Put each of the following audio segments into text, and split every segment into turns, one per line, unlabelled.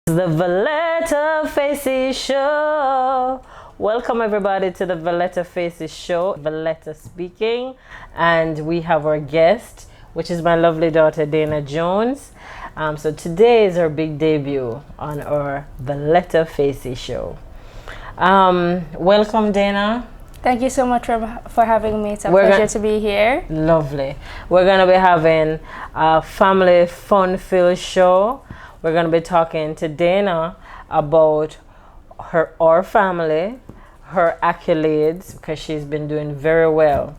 The Veletta Facey Show. Welcome everybody to the Veletta Facey Show. Veletta speaking, and we have our guest, which is my lovely daughter Dana Jones. So today is our big debut on our Veletta Facey Show. Welcome, Dana.
Thank you so much for having me. It's a pleasure to be here.
Lovely. We're going to be having a family fun-filled show. We're going to be talking to Dana about our family, her accolades, because she's been doing very well.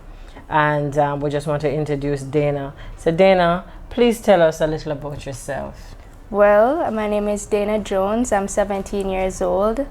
And we just want to introduce Dana. So Dana, please tell us a little about yourself.
Well, my name is Dana Jones. I'm 17 years old.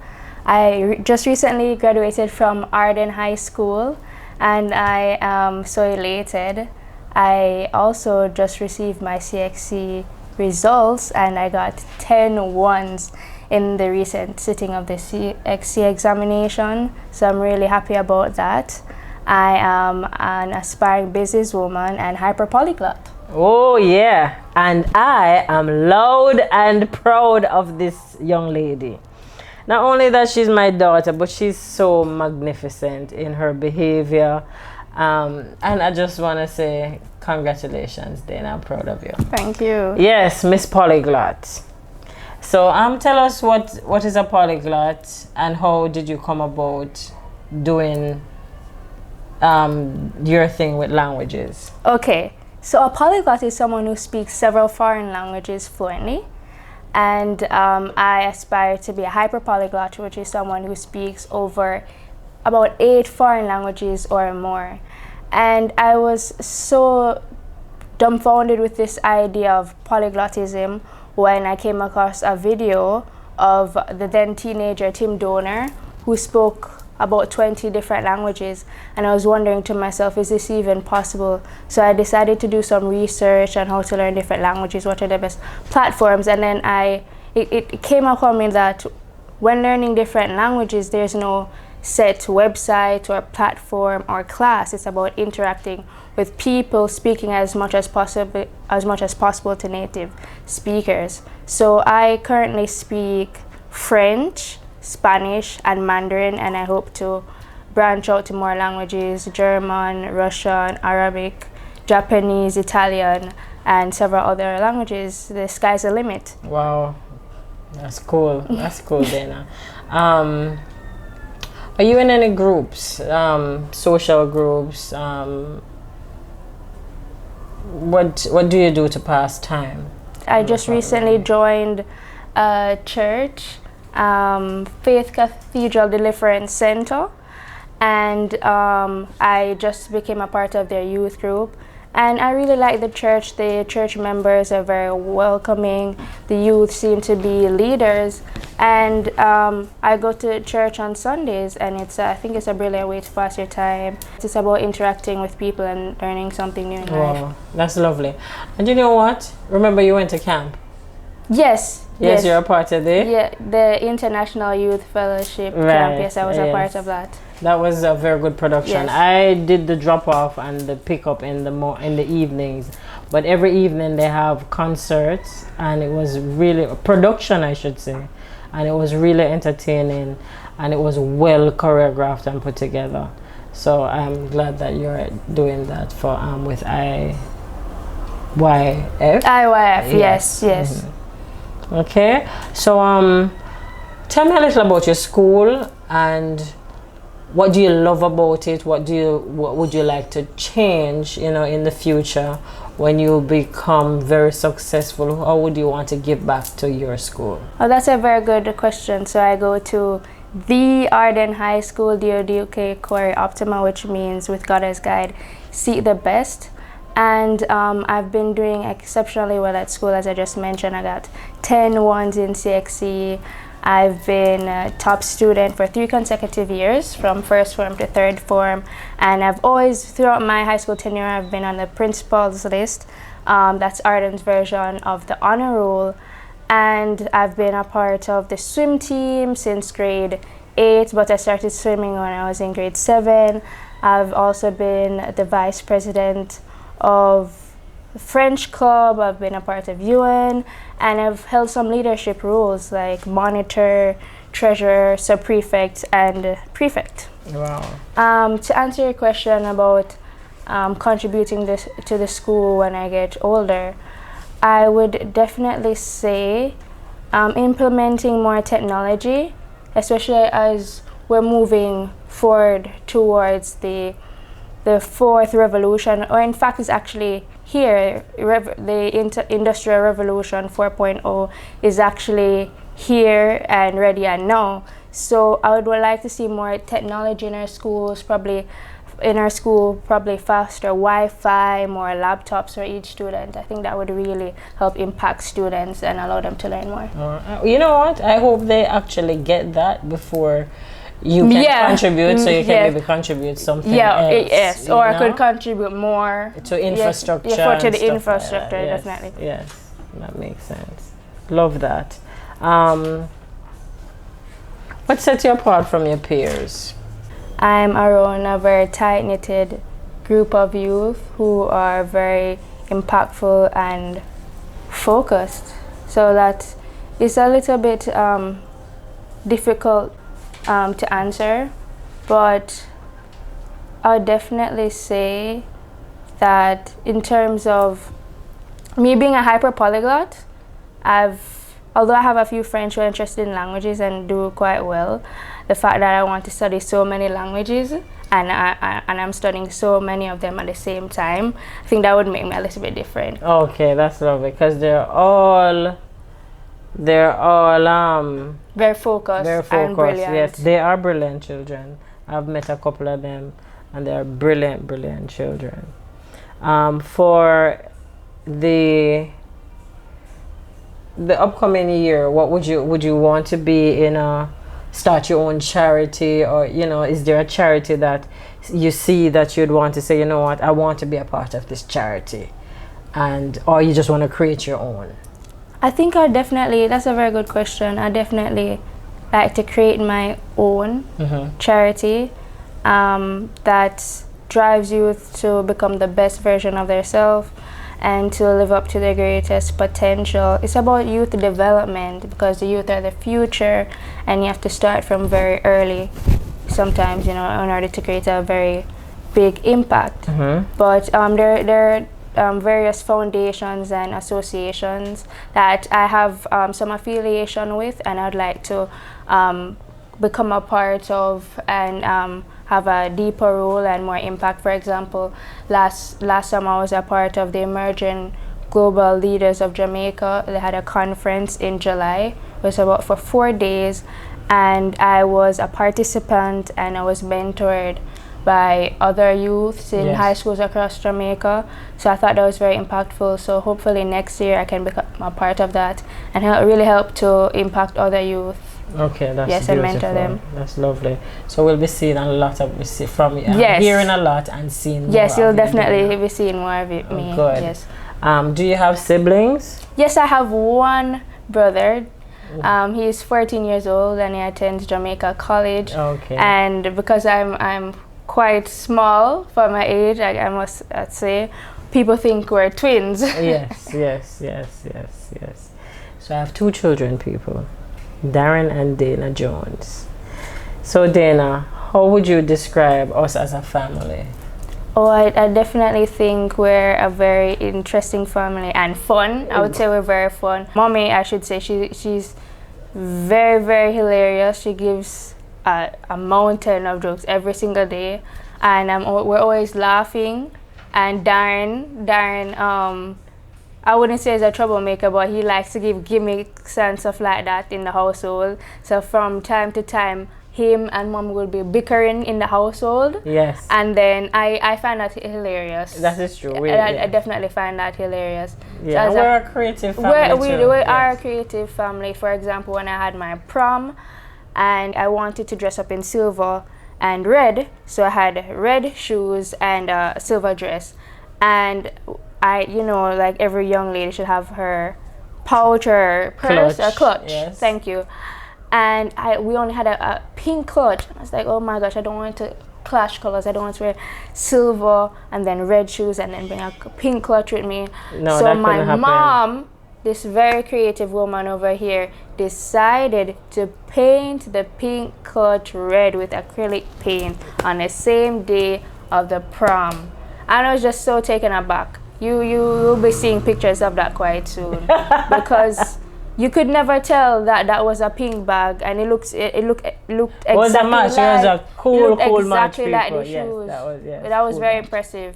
I just recently graduated from Arden High School, and I am so elated. I also just received my CXC results, and I got 10 ones in the recent sitting of the CXC examination, so I'm really happy about that. I am an aspiring businesswoman and hyperpolyglot.
Oh yeah, and I am loud and proud of this young lady. Not only that she's my daughter, but she's so magnificent in her behavior. And I just want to say congratulations, Dana. I'm proud of you.
Thank you.
Yes, Miss Polyglot. So tell us what is a polyglot and how did you come about doing your thing with languages?
Okay, so a polyglot is someone who speaks several foreign languages fluently. And I aspire to be a hyperpolyglot, which is someone who speaks over about 8 foreign languages or more. And I was so dumbfounded with this idea of polyglottism when I came across a video of the then teenager Tim Donner, who spoke about 20 different languages, and I was wondering to myself, is this even possible? So I decided to do some research on how to learn different languages, what are the best platforms, and then it came upon me that when learning different languages, there's no set website or platform or class. It's about interacting with people, speaking as much as possible to native speakers. So I currently speak French, Spanish and Mandarin, and I hope to branch out to more languages: German, Russian, Arabic, Japanese, Italian, and several other languages. The sky's the limit.
Wow, that's cool. That's cool, Dana. Are you in any groups, social groups? What do you do to pass time?
I just recently joined a church, Faith Cathedral Deliverance Center, and I just became a part of their youth group, and I really like the church. The church members are very welcoming, the youth seem to be leaders, and I go to church on Sundays, and I think it's a brilliant way to pass your time. It's about interacting with people and learning something new in life.
Wow, that's lovely. And you know what? Remember you went to camp?
Yes.
Yes, you're a part of it?
Yeah, the International Youth Fellowship camp. Yes, I was a part of that.
That was a very good production.
Yes.
I did the drop-off and the pick-up in the evenings. But every evening they have concerts, and it was really a production, I should say. And it was really entertaining, and it was well choreographed and put together. So I'm glad that you're doing that for with IYF.
IYF, yes.
Mm-hmm. Okay, so tell me a little about your school and what do you love about it? What would you like to change, in the future when you become very successful? How would you want to give back to your school?
Oh, that's a very good question. So I go to the Arden High School, DODK Core Optima, which means with God as guide, seek the best. And I've been doing exceptionally well at school, as I just mentioned. I got 10 ones in CXC. I've been a top student for 3 consecutive years, from first form to third form. And I've always, throughout my high school tenure, I've been on the principal's list. That's Arden's version of the honor roll. And I've been a part of the swim team since grade 8, but I started swimming when I was in grade 7. I've also been the vice president of French club, I've been a part of UN, and I've held some leadership roles like monitor, treasurer, sub-prefect, and prefect.
Wow.
To answer your question about contributing to the school when I get older, I would definitely say implementing more technology, especially as we're moving forward towards the fourth revolution, or in fact it's actually here. The Industrial Revolution 4.0 is actually here and ready and now. So I would like to see more technology in our schools, probably faster Wi-Fi, more laptops for each student. I think that would really help impact students and allow them to learn more.
You know what? I hope they actually get that before you can contribute, so you can maybe contribute something else.
Yes, or I could contribute more
to infrastructure.
Yes, to the infrastructure, definitely.
Yes, that makes sense. Love that. What sets you apart from your peers?
I'm around a very tight-knitted group of youth who are very impactful and focused. So that is a little bit difficult to answer, but I would definitely say that in terms of me being a hyperpolyglot, although I have a few friends who are interested in languages and do quite well, the fact that I want to study so many languages and I'm studying so many of them at the same time, I think that would make me a little bit different.
Okay, that's lovely, because they're all
very focused and brilliant.
Yes, they are brilliant children. I've met a couple of them and they are brilliant children. For the upcoming year, what would you want to be in start your own charity, or is there a charity that you see that you'd want to say, you know what, I want to be a part of this charity, or you just want to create your own?
I think that's a very good question. I definitely like to create my own charity that drives youth to become the best version of themselves and to live up to their greatest potential. It's about youth development, because the youth are the future and you have to start from very early sometimes, in order to create a very big impact. But there are various foundations and associations that I have some affiliation with, and I'd like to become a part of and have a deeper role and more impact. For example, last summer I was a part of the Emerging Global Leaders of Jamaica. They had a conference in July. It was about for 4 days, and I was a participant and I was mentored by other youths in high schools across Jamaica. So I thought that was very impactful. So hopefully next year I can become a part of that and really help to impact other youth.
Okay, that's
beautiful. And mentor them.
That's lovely. So we'll be seeing a lot of from you. Hearing a lot and seeing more.
Yes, you'll definitely be seeing more of me.
Good.
Yes.
Do you have siblings?
Yes, I have one brother. He's 14 years old and he attends Jamaica College. Okay. And because I'm quite small for my age, I must say, people think we're twins.
Yes. So I have 2 children, people. Darren and Dana Jones. So Dana, how would you describe us as a family?
I definitely think we're a very interesting family and fun. I would say we're very fun. Mommy, I should say, she's very, very hilarious. She gives a mountain of jokes every single day, and we're always laughing. And Darren, I wouldn't say he's a troublemaker, but he likes to give gimmicks and stuff like that in the household. So from time to time, him and mom will be bickering in the household. Yes. And then I find that hilarious.
That is true.
I definitely find that hilarious.
Yeah, so we're a creative family
we are a creative family. For example, when I had my prom and I wanted to dress up in silver and red, so I had red shoes and a silver dress. And like every young lady should have her pouch or purse or clutch. Yes. Thank you. And we only had a pink clutch. I was like, oh my gosh, I don't want to clash colors. I don't want to wear silver and then red shoes and then bring a pink clutch with me.
No,
so
that
my
couldn't happen.
mom, this very creative woman over here, decided to paint the pink clutch red with acrylic paint on the same day of the prom. And I was just so taken aback. You will be seeing pictures of that quite soon because you could never tell that was a pink bag, and it looked exactly
was a match.
like,
it was a cool match.
exactly like the
Yes,
shoes.
that was
Cool very impressive.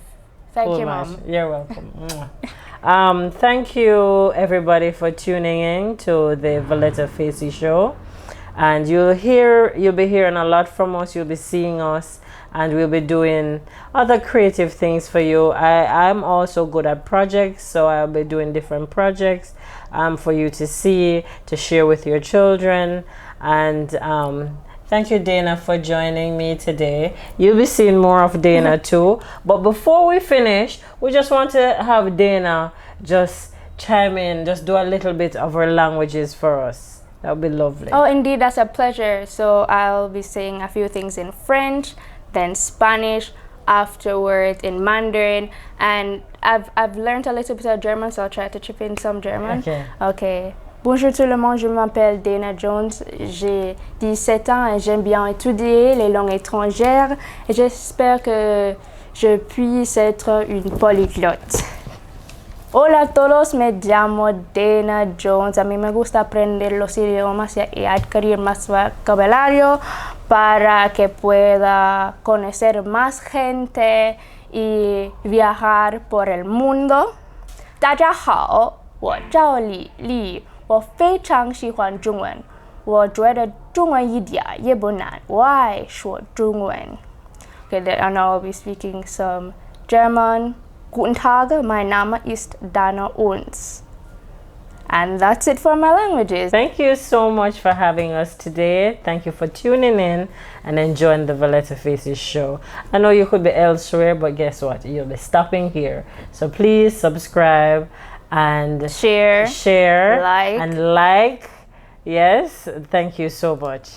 Thank
cool
you,
match.
Mom.
You're welcome. Thank you everybody for tuning in to the Veletta Facey Show, and you'll be hearing a lot from us. You'll be seeing us, and we'll be doing other creative things for you. I'm also good at projects, so I'll be doing different projects for you to see, to share with your children. And thank you, Dana, for joining me today. You'll be seeing more of Dana too. But before we finish, we just want to have Dana just chime in, just do a little bit of her languages for us. That would be lovely.
Oh, indeed, that's a pleasure. So I'll be saying a few things in French, then Spanish, afterwards in Mandarin, and I've learned a little bit of German, so I'll try to chip in some German. Okay. Bonjour tout le monde, je m'appelle Dana Jones, j'ai 17 ans et j'aime bien étudier les langues étrangères et j'espère que je puisse être une polyglotte. Hola a todos, me llamo Dana Jones. A mí me gusta aprender los idiomas y adquirir más vocabulario para que pueda conocer más gente y viajar por el mundo. 大家好，我叫李丽，我非常喜欢中文，我觉得中文一点也不难，我爱说中文。Okay, and now I'll be speaking some German. Guten Tag, mein Name ist Dana Uns. And that's it for my languages.
Thank you so much for having us today. Thank you for tuning in and enjoying the Veletta Facey Show. I know you could be elsewhere, but guess what? You'll be stopping here. So please subscribe and
Share,
like. Yes, thank you so much.